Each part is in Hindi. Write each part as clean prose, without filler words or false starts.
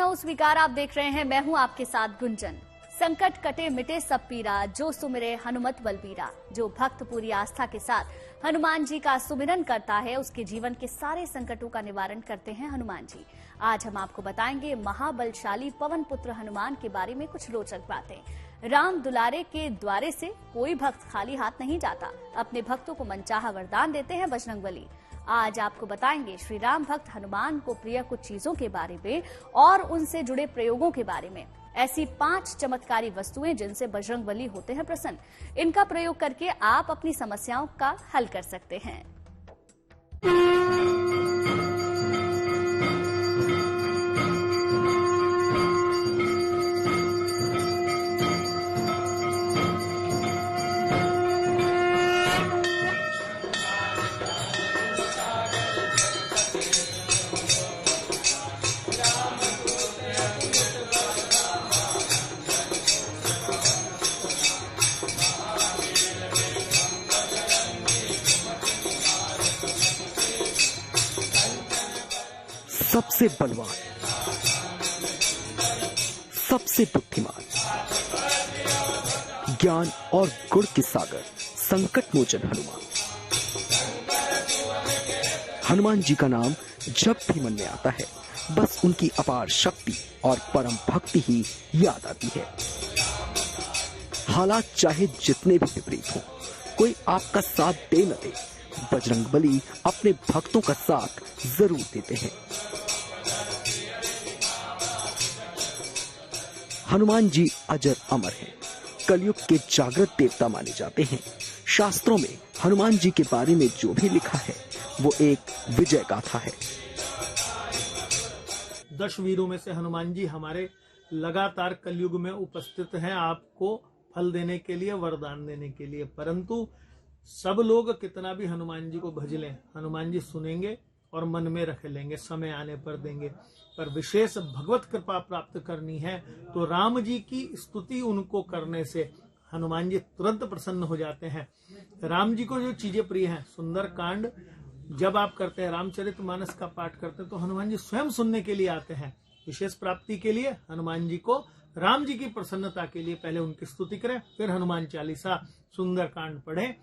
लखनऊ स्वीकार आप देख रहे हैं। मैं हूं आपके साथ गुंजन। संकट कटे मिटे सब पीरा, जो सुमिरे हनुमत बलबीरा। जो भक्त पूरी आस्था के साथ हनुमान जी का सुमिरन करता है, उसके जीवन के सारे संकटों का निवारण करते हैं हनुमान जी। आज हम आपको बताएंगे महाबलशाली पवन पुत्र हनुमान के बारे में कुछ रोचक बातें। राम दुलारे के द्वारे से कोई भक्त खाली हाथ नहीं जाता। अपने भक्तों को मनचाहा वरदान देते हैं बजरंगबली। आज आपको बताएंगे श्री राम भक्त हनुमान को प्रिय कुछ चीजों के बारे में और उनसे जुड़े प्रयोगों के बारे में। ऐसी 5 चमत्कारी वस्तुएं जिनसे बजरंगबली होते हैं प्रसन्न। इनका प्रयोग करके आप अपनी समस्याओं का हल कर सकते हैं। सबसे बलवान, सबसे बुद्धिमान, ज्ञान और गुण के सागर, संकट मोचन हनुमान। हनुमान जी का नाम जब भी मन में आता है, बस उनकी अपार शक्ति और परम भक्ति ही याद आती है। हालात चाहे जितने भी विपरीत हों, कोई आपका साथ दे न दे, बजरंगबली अपने भक्तों का साथ जरूर देते हैं। हनुमान जी अजर अमर हैं, कलयुग के जागृत देवता माने जाते हैं। शास्त्रों में हनुमान जी के बारे में जो भी लिखा है वो एक विजय गाथा है। 10 वीरों में से हनुमान जी हमारे लगातार कलयुग में उपस्थित हैं, आपको फल देने के लिए, वरदान देने के लिए। परंतु सब लोग कितना भी हनुमान जी को भज लें, हनुमान जी सुनेंगे और मन में रख लेंगे, समय आने पर देंगे। पर विशेष भगवत कृपा प्राप्त करनी है तो राम जी की स्तुति उनको करने से हनुमान जी तुरंत प्रसन्न हो जाते हैं। राम जी को जो चीजें प्रिय हैं, सुंदर कांड जब आप करते हैं, रामचरितमानस का पाठ करते हैं, तो हनुमान जी स्वयं सुनने के लिए आते हैं। विशेष प्राप्ति के लिए हनुमान जी को, राम जी की प्रसन्नता के लिए पहले उनकी स्तुति करें, फिर हनुमान चालीसा, सुंदर कांड पढ़ें।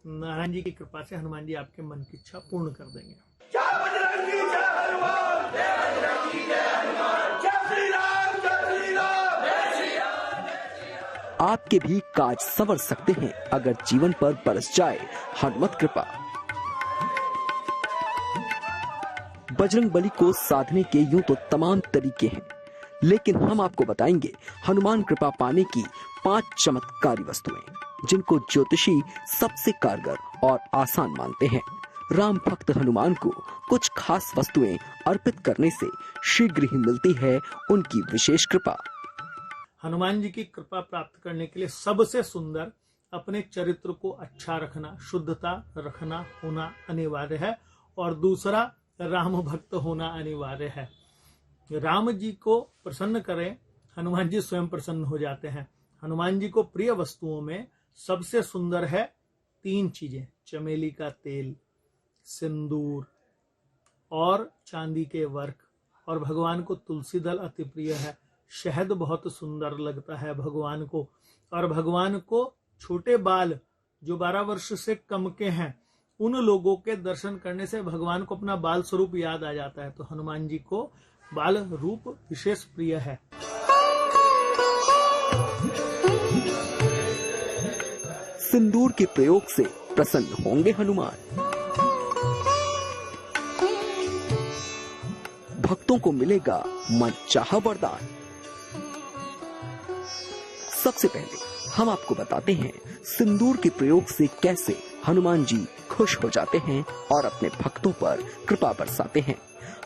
नारायण जी की कृपा से हनुमान जी आपके मन की इच्छा पूर्ण कर देंगे। आपके भी काज संवर सकते हैं अगर जीवन पर बरस जाए हनुमत कृपा। बजरंगबली को साधने के यूं तो तमाम तरीके हैं, लेकिन हम आपको बताएंगे हनुमान कृपा पाने की 5 चमत्कारी वस्तुएं, जिनको ज्योतिषी सबसे कारगर और आसान मानते हैं। राम भक्त हनुमान को कुछ खास वस्तुएं अर्पित करने से शीघ्र ही मिलती है उनकी विशेष कृपा। हनुमान जी की कृपा प्राप्त करने के लिए सबसे सुंदर अपने चरित्र को अच्छा रखना, शुद्धता रखना होना अनिवार्य है। और दूसरा, राम भक्त होना अनिवार्य है। राम जी को प्रसन्न करें, हनुमान जी स्वयं प्रसन्न हो जाते हैं। हनुमान जी को प्रिय वस्तुओं में सबसे सुंदर है 3 चीजें: चमेली का तेल, सिंदूर और चांदी के वर्क। और भगवान को तुलसी दल अति प्रिय है। शहद बहुत सुंदर लगता है भगवान को। और भगवान को छोटे बाल, जो 12 वर्ष से कम के हैं, उन लोगों के दर्शन करने से भगवान को अपना बाल स्वरूप याद आ जाता है। तो हनुमान जी को बाल रूप विशेष प्रिय है। सिंदूर के प्रयोग से प्रसन्न होंगे हनुमान। भक्तों को मिलेगा मनचाहा वरदान। सबसे पहले हम आपको बताते हैं सिंदूर के प्रयोग से कैसे हनुमान जी खुश हो जाते हैं और अपने भक्तों पर कृपा बरसाते हैं।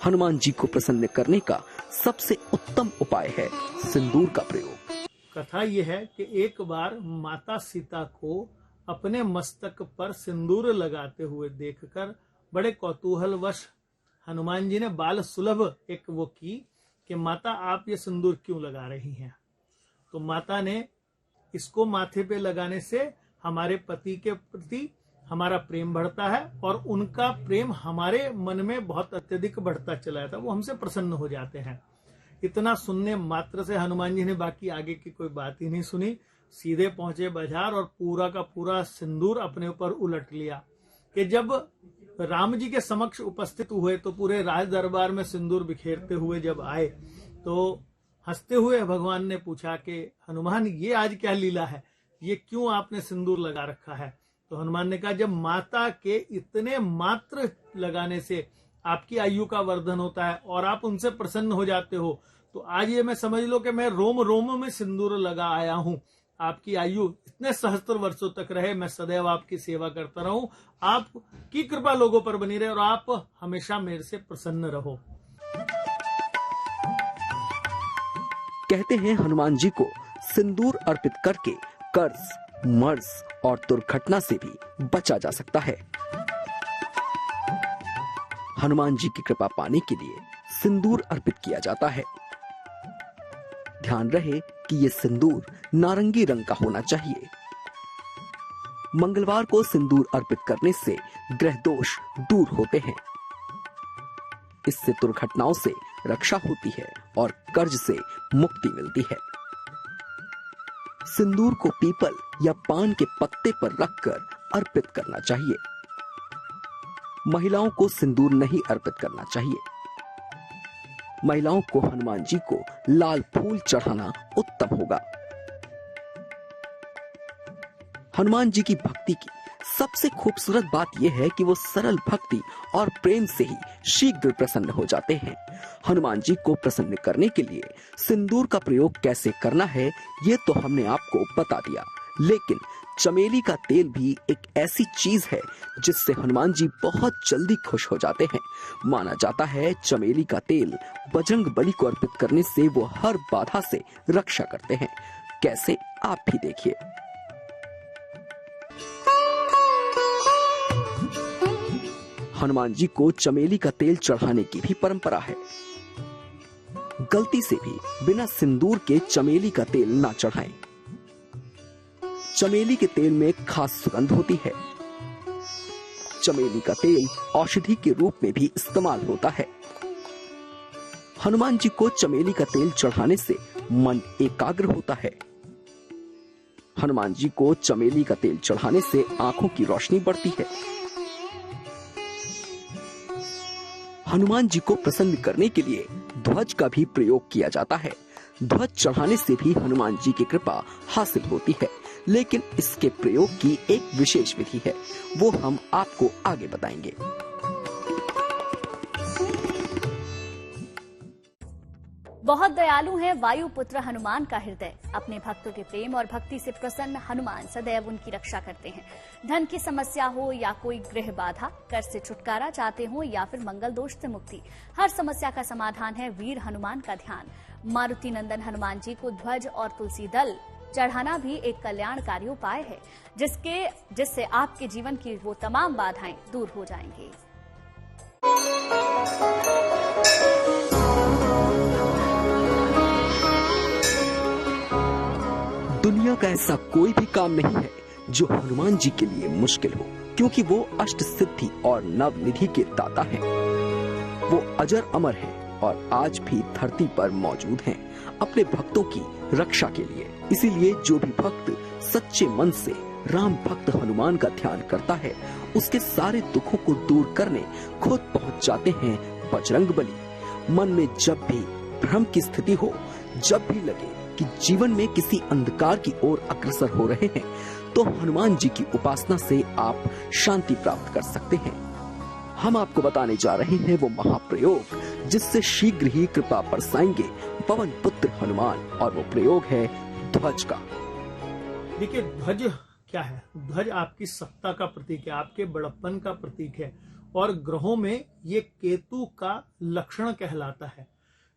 हनुमान जी को प्रसन्न करने का सबसे उत्तम उपाय है सिंदूर का प्रयोग। कथा यह है कि एक बार माता सीता को अपने मस्तक पर सिंदूर लगाते हुए देखकर बड़े कौतूहलवश हनुमान जी ने बाल सुलभ एक वो की कि माता, आप ये सिंदूर क्यों लगा रही हैं? तो माता ने, इसको माथे पे लगाने से हमारे पति के प्रति हमारा प्रेम बढ़ता है और उनका प्रेम हमारे मन में बहुत अत्यधिक बढ़ता चला जाता है, वो हमसे प्रसन्न हो जाते हैं। इतना सुनने मात्र से हनुमान जी ने बाकी आगे की कोई बात ही नहीं सुनी, सीधे पहुंचे बाजार और पूरा का पूरा सिंदूर अपने ऊपर उलट लिया। कि जब राम जी के समक्ष उपस्थित हुए तो पूरे राज दरबार में सिंदूर बिखेरते हुए जब आए तो हंसते हुए भगवान ने पूछा कि हनुमान ये आज क्या लीला है, ये क्यों आपने सिंदूर लगा रखा है। तो हनुमान ने कहा जब माता के इतने मात्र लगाने से आपकी आयु का वर्धन होता है और आप उनसे प्रसन्न हो जाते हो, तो आज ये मैं समझ लो कि मैं रोम रोम में सिंदूर लगा आया हूं। आपकी आयु इतने सहस्त्र वर्षों तक रहे, मैं सदैव आपकी सेवा करता रहूं, आपकी कृपा लोगों पर बनी रहे और आप हमेशा मेरे से प्रसन्न रहो। कहते हैं हनुमान जी को सिंदूर अर्पित करके कर्ज, मर्ज और दुर्घटना से भी बचा जा सकता है। हनुमान जी की कृपा पाने के लिए सिंदूर अर्पित किया जाता है। ध्यान रहे कि यह सिंदूर नारंगी रंग का होना चाहिए। मंगलवार को सिंदूर अर्पित करने से ग्रह दोष दूर होते हैं। इससे दुर्घटनाओं से रक्षा होती है और कर्ज से मुक्ति मिलती है। सिंदूर को पीपल या पान के पत्ते पर रखकर अर्पित करना चाहिए। महिलाओं को सिंदूर नहीं अर्पित करना चाहिए। महिलाओं को हनुमान जी को लाल फूल चढ़ाना उत्तम होगा। हनुमान जी की भक्ति की सबसे खूबसूरत बात यह है कि वो सरल भक्ति और प्रेम से ही शीघ्र प्रसन्न हो जाते हैं। हनुमान जी को प्रसन्न करने के लिए सिंदूर का प्रयोग कैसे करना है ये तो हमने आपको बता दिया, लेकिन चमेली का तेल भी एक ऐसी चीज है जिससे हनुमान जी बहुत जल्दी खुश हो जाते हैं। माना जाता है चमेली का तेल बजरंग बली को अर्पित करने से वो हर बाधा से रक्षा करते हैं। कैसे, आप भी देखिए। हनुमान जी को चमेली का तेल चढ़ाने की भी परंपरा है। गलती से भी बिना सिंदूर के चमेली का तेल ना चढ़ाएं। चमेली के तेल में एक खास सुगंध होती है। चमेली का तेल औषधि के रूप में भी इस्तेमाल होता है। हनुमान जी को चमेली का तेल चढ़ाने से मन एकाग्र होता है। हनुमान जी को चमेली का तेल चढ़ाने से आंखों की रोशनी बढ़ती है। हनुमान जी को प्रसन्न करने के लिए ध्वज का भी प्रयोग किया जाता है। ध्वज चढ़ाने से भी हनुमान जी की कृपा हासिल होती है, लेकिन इसके प्रयोग की एक विशेष विधि है, वो हम आपको आगे बताएंगे। बहुत दयालु है वायुपुत्र हनुमान का हृदय। अपने भक्तों के प्रेम और भक्ति से प्रसन्न हनुमान सदैव उनकी रक्षा करते हैं। धन की समस्या हो या कोई गृह बाधा, कर से छुटकारा चाहते हो या फिर मंगल दोष से मुक्ति, हर समस्या का समाधान है वीर हनुमान का ध्यान। मारुति नंदन हनुमान जी को ध्वज और तुलसी दल चढ़ाना भी एक कल्याणकारी उपाय है, जिससे आपके जीवन की वो तमाम बाधाएं दूर हो जाएंगी। दुनिया का ऐसा कोई भी काम नहीं है जो हनुमान जी के लिए मुश्किल हो, क्योंकि वो अष्ट सिद्धि और नवनिधि के दाता हैं। वो अजर अमर हैं और आज भी धरती पर मौजूद हैं अपने भक्तों की रक्षा के लिए। इसीलिए जो भी भक्त सच्चे मन से राम भक्त हनुमान का ध्यान करता है, उसके सारे दुखों को दूर करने खुद पहुंच जाते हैं बजरंग बली। मन में जब भी भ्रम की स्थिति हो, जब भी लगे कि जीवन में किसी अंधकार की ओर अग्रसर हो रहे हैं, तो हनुमान जी की उपासना से आप शांति प्राप्त कर सकते हैं। हम आपको बताने जा रहे हैं वो महाप्रयोग जिससे शीघ्र ही कृपा बरसाएंगे पवन पुत्र हनुमान, और वो प्रयोग है ध्वज का। देखिए, ध्वज क्या है? ध्वज आपकी सत्ता का प्रतीक है, आपके बड़प्पन का प्रतीक है, और ग्रहों में ये केतु का लक्षण कहलाता है।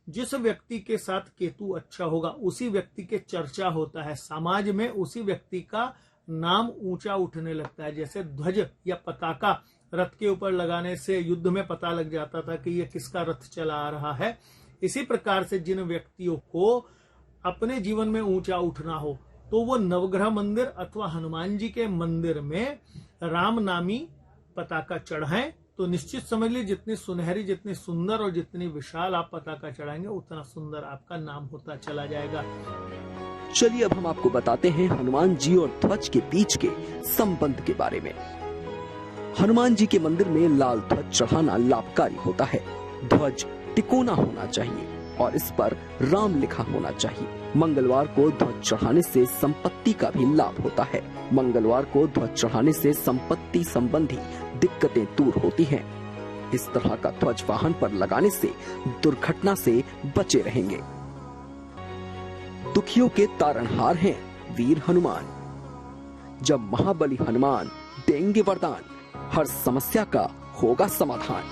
जिस व्यक्ति के साथ केतु अच्छा होगा उसी व्यक्ति के चर्चा होता है, समाज में उसी व्यक्ति का नाम ऊंचा उठने लगता है। जैसे ध्वज या पताका रथ के ऊपर लगाने से युद्ध में पता लग जाता था कि ये किसका रथ चला आ रहा है। इसी प्रकार से जिन व्यक्तियों को अपने जीवन में ऊंचा उठना हो, तो वो नवग्रह मंदिर अथवा हनुमान जी के मंदिर में राम नामी पताका चढ़ाएं, तो तो निश्चित समझ लीजिए जितनी सुनहरी, जितनी सुंदर और जितनी विशाल आप पताका चढ़ाएंगे उतना सुंदर आपका नाम होता चला जाएगा। चलिए अब हम आपको बताते हैं हनुमान जी और ध्वज के बीच के संबंध के बारे में। हनुमान जी के मंदिर में लाल ध्वज चढ़ाना लाभकारी होता है। ध्वज तिकोना होना चाहिए और इस पर राम लिखा होना चाहिए। मंगलवार को ध्वज चढ़ाने से संपत्ति का भी लाभ होता है। मंगलवार को ध्वज चढ़ाने से संपत्ति संबंधी दिक्कतें दूर होती हैं। इस तरह का ध्वज वाहन पर लगाने से दुर्घटना से बचे रहेंगे। दुखियों के तारणहार हैं वीर हनुमान। जब महाबली हनुमान देंगे वरदान, हर समस्या का होगा समाधान।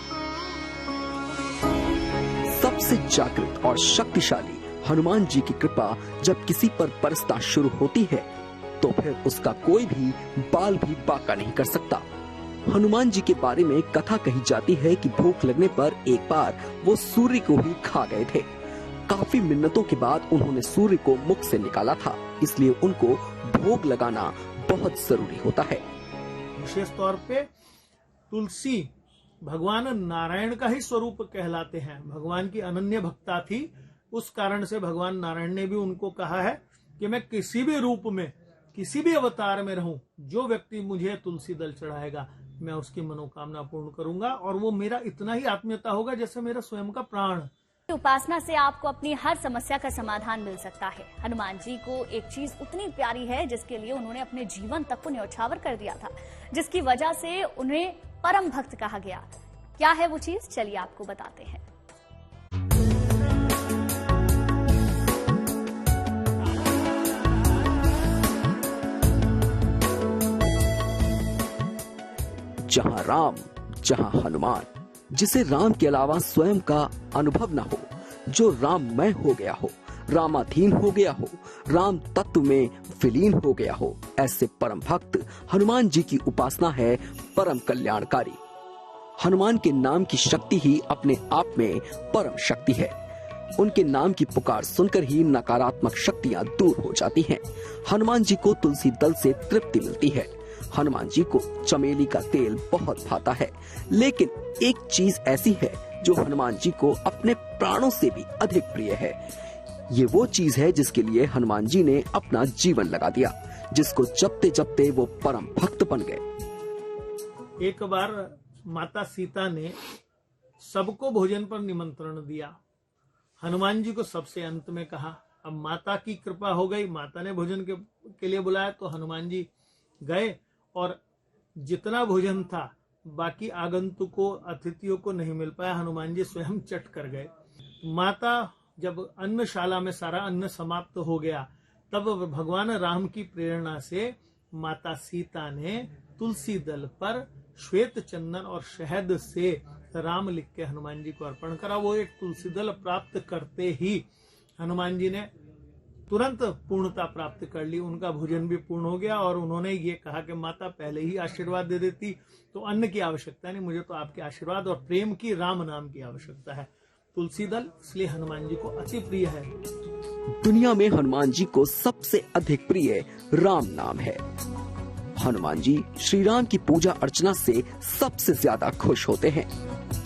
सबसे जागृत और शक्तिशाली हनुमान जी की कृपा जब किसी पर बरसना शुरू होती है तो फिर उसका कोई भी बाल भी बांका नहीं कर सकता। हनुमान जी के बारे में कथा कही जाती है कि भूख लगने पर एक बार वो सूर्य को ही खा गए थे। काफी मिन्नतों के बाद उन्होंने सूर्य को मुख से निकाला था, इसलिए उनको भोग लगाना बहुत जरूरी होता है। विशेष तौर पे तुलसी भगवान नारायण का ही स्वरूप कहलाते हैं। भगवान की अनन्य भक्ता थी, उस कारण से भगवान नारायण ने भी उनको कहा है कि मैं किसी भी रूप में, किसी भी अवतार में रहूं, जो व्यक्ति मुझे तुलसी दल चढ़ाएगा मैं उसकी मनोकामना पूर्ण करूंगा और वो मेरा इतना ही आत्मीयता होगा जैसे मेरा स्वयं का प्राण। उपासना से आपको अपनी हर समस्या का समाधान मिल सकता है। हनुमान जी को एक चीज उतनी प्यारी है जिसके लिए उन्होंने अपने जीवन तक को न्यौछावर कर दिया था, जिसकी वजह से उन्हें परम भक्त कहा गया। क्या है वो चीज, चलिए आपको बताते हैं। जहां राम जहां हनुमान, जिसे राम के अलावा स्वयं का अनुभव न हो, जो राममय हो गया हो, रामाधीन हो गया हो, राम तत्व में विलीन हो गया हो, ऐसे परम भक्त हनुमान जी की उपासना है परम कल्याणकारी। हनुमान के नाम की शक्ति ही अपने आप में परम शक्ति है। उनके नाम की पुकार सुनकर ही नकारात्मक शक्तियां दूर हो जाती हैं। हनुमान जी को तुलसी दल से तृप्ति मिलती है। हनुमान जी को चमेली का तेल बहुत भाता है, लेकिन एक चीज ऐसी है जो हनुमान जी को अपने प्राणों से भी अधिक प्रिय है। ये वो चीज है जिसके लिए हनुमान जी ने अपना जीवन लगा दिया, जिसको जपते जपते वो परम भक्त बन गए। एक बार माता सीता ने सबको भोजन पर निमंत्रण दिया, हनुमान जी को सबसे अंत में कहा। अब माता की कृपा हो गई, माता ने भोजन के लिए बुलाया तो हनुमान जी गए और जितना भोजन था बाकी आगंतुकों, अतिथियों को नहीं मिल पाया, हनुमान जी स्वयं चट कर गए। माता जब अन्नशाला में सारा अन्न समाप्त हो गया तब भगवान राम की प्रेरणा से माता सीता ने तुलसी दल पर श्वेत चंदन और शहद से राम लिख के हनुमान जी को अर्पण करा। वो एक तुलसी दल प्राप्त करते ही हनुमान जी ने तुरंत पूर्णता प्राप्त कर ली, उनका भोजन भी पूर्ण हो गया और उन्होंने ये कहा कि माता पहले ही आशीर्वाद दे देती तो अन्न की आवश्यकता नहीं, मुझे तो आपके आशीर्वाद और प्रेम की, राम नाम की आवश्यकता है। तुलसी दल इसलिए हनुमान जी को अति प्रिय है। दुनिया में हनुमान जी को सबसे अधिक प्रिय राम नाम है। हनुमान जी श्री राम की पूजा अर्चना से सबसे ज्यादा खुश होते हैं।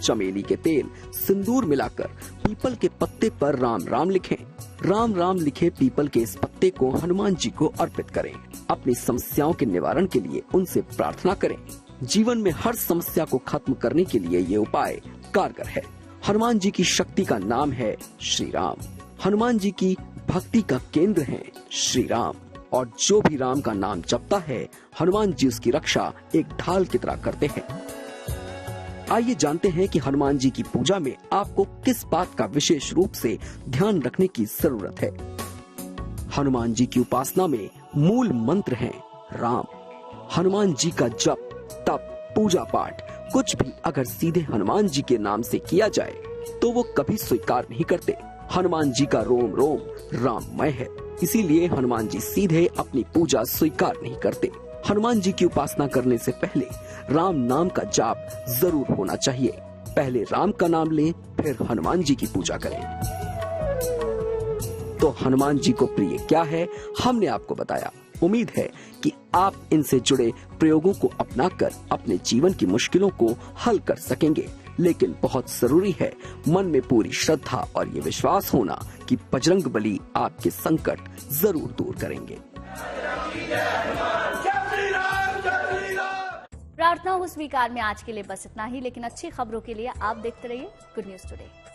चमेली के तेल, सिंदूर मिलाकर पीपल के पत्ते पर राम राम लिखें। राम राम लिखे पीपल के इस पत्ते को हनुमान जी को अर्पित करें। अपनी समस्याओं के निवारण के लिए उनसे प्रार्थना करें। जीवन में हर समस्या को खत्म करने के लिए ये उपाय कारगर है। हनुमान जी की शक्ति का नाम है श्री राम। हनुमान जी की भक्ति का केंद्र है श्री राम, और जो भी राम का नाम जपता है हनुमान जी उसकी रक्षा एक ढाल की तरह करते हैं। आइए जानते हैं कि हनुमान जी की पूजा में आपको किस बात का विशेष रूप से ध्यान रखने की जरूरत है। हनुमान जी की उपासना में मूल मंत्र है राम। हनुमान जी का जप, तप, पूजा पाठ कुछ भी अगर सीधे हनुमान जी के नाम से किया जाए तो वो कभी स्वीकार नहीं करते। हनुमान जी का रोम रोम राममय है, इसीलिए हनुमान जी सीधे अपनी पूजा स्वीकार नहीं करते। हनुमान जी की उपासना करने से पहले राम नाम का जाप जरूर होना चाहिए। पहले राम का नाम लें, फिर हनुमान जी की पूजा करें। तो हनुमान जी को प्रिय क्या है हमने आपको बताया। उम्मीद है कि आप इनसे जुड़े प्रयोगों को अपनाकर अपने जीवन की मुश्किलों को हल कर सकेंगे। लेकिन बहुत जरूरी है मन में पूरी श्रद्धा और ये विश्वास होना कि बजरंग बली आपके संकट जरूर दूर करेंगे। प्रार्थना हो स्वीकार में आज के लिए बस इतना ही, लेकिन अच्छी खबरों के लिए आप देखते रहिए गुड न्यूज टुडे।